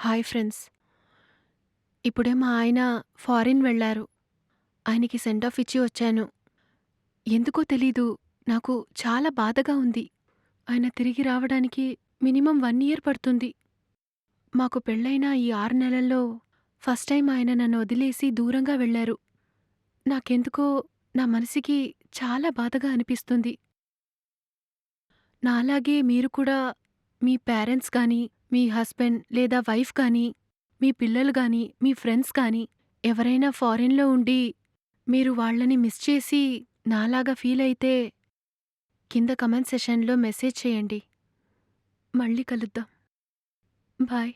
Hi friends. ఇప్పుడే మా ఆయన ఫారిన్ వెళ్లారు. ఆయనకి సెండ్ ఆఫ్ ఇచ్చి వచ్చాను. ఎందుకో తెలీదు, నాకు చాలా బాధగా ఉంది. ఆయన తిరిగి రావడానికి మినిమమ్ 1 ఇయర్ పడుతుంది. మాకు పెళ్ళైన ఈ 6 నెలల్లో ఫస్ట్ టైం ఆయన నన్ను వదిలేసి దూరంగా వెళ్లారు. నాకెందుకో నా మనసుకి చాలా బాధగా అనిపిస్తుంది. నాలాగే మీరు కూడా మీ పేరెంట్స్ గానీ, మీ హస్బెండ్ లేదా వైఫ్ గానీ, మీ పిల్లలు గానీ, మీ ఫ్రెండ్స్ గానీ ఎవరైనా ఫారిన్‌లో ఉండి మీరు వాళ్ళని మిస్ చేసి నాలాగా ఫీల్ అయితే కింద కామెంట్ సెషన్‌లో మెసేజ్ చేయండి. మళ్ళీ కలుద్దాం. బాయ్.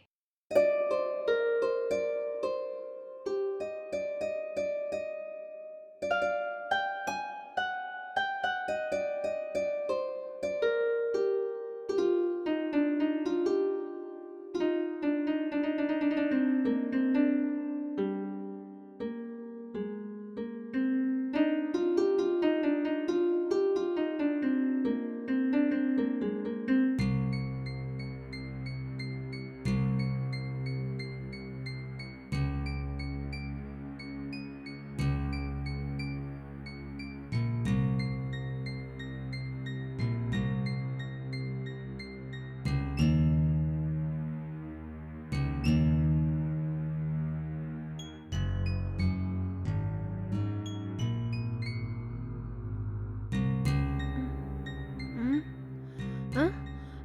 హ్మ్.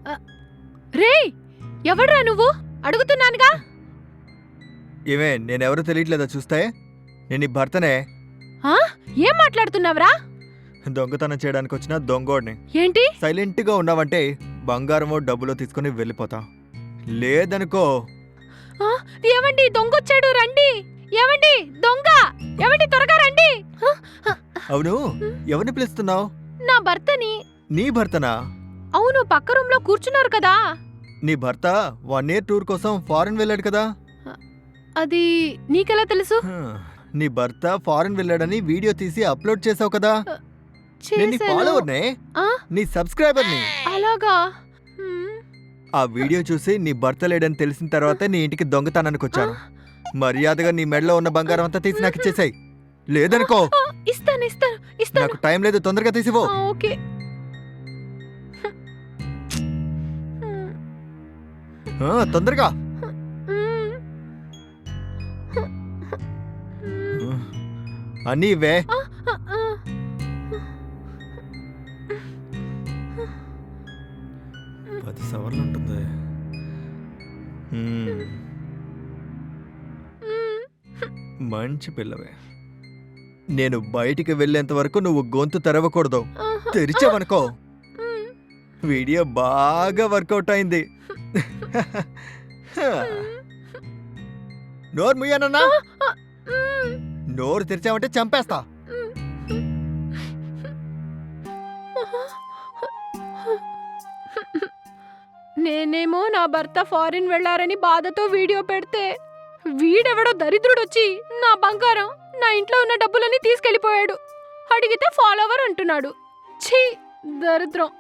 ఆ! రేయ్! ఎవడ్రా నువ్వు? అడుగుతున్నానుగా. ఏమే నేనెవరో తెలియట్లేదా చూస్తే? నేను నీ భర్తనే. ఆ? ఏం మాట్లాడుతున్నావురా? దొంగతనం చేయడానికి వచ్చిన దొంగోడిని. ఏంటి? సైలెంట్గా ఉన్నావంటే బంగారమో డబ్బులో తీసుకుని వెళ్ళిపోతా. లేదనుకో ఆ! ఏవండి దొంగొచ్చాడు రండి. ఏవండి దొంగ! ఏవండి త్వరగా రండి. అవును, ఎవరిని పిలుస్తున్నావు? నా భర్తని. నీ భర్తనా? అవును, పక్క రూమ్‌లో కూర్చున్నారు కదా. నీ భర్త 1 ఇయర్ టూర్ కోసం ఫారెన్ వెళ్ళాడు కదా? అది నీకెలా తెలుసు? నీ భర్త ఫారెన్ వెళ్ళాడని వీడియో తీసి అప్లోడ్ చేసావు కదా? నేను నీ చేశాను. ఫాలోవర్నే, ఆ? నీ సబ్స్క్రైబర్ని. అలాగా? హ్మ్. ఆ వీడియో చూసి నీ భర్త లేడని తెలిసిన తర్వాత నీ ఇంటికి దొంగతనానికి వచ్చాను. మర్యాదగా నీ మెడలో ఉన్న బంగారం అంతా తీసి నాకు ఇచ్చేసాయి. లేదనుకో ఇస్తాను. నాకు టైం లేదు, తొందరగా తీసివో. ఓకే. తొందరగా. అన్నీ ఇవే. పది సవర్లు ఉంటుంది. మంచి పిల్లవే. నేను బయటికి వెళ్ళేంత వరకు నువ్వు గొంతు తెరవకూడదు. తెరిచావనుకో వీడియో బాగా వర్కౌట్ అయింది. నోరు ముయ్యానన్నా? నోరు తెరిచావంటే చంపేస్తా. నేనేమో నా భర్త ఫారిన్ వెళ్లారని బాధతో వీడియో పెడితే వీడెవడో దరిద్రుడొచ్చి నా బంగారం, నా ఇంట్లో ఉన్న డబ్బులన్నీ తీసుకెళ్లిపోయాడు. అడిగితే ఫాలోవర్ అంటున్నాడు. ఛీ, దరిద్రం.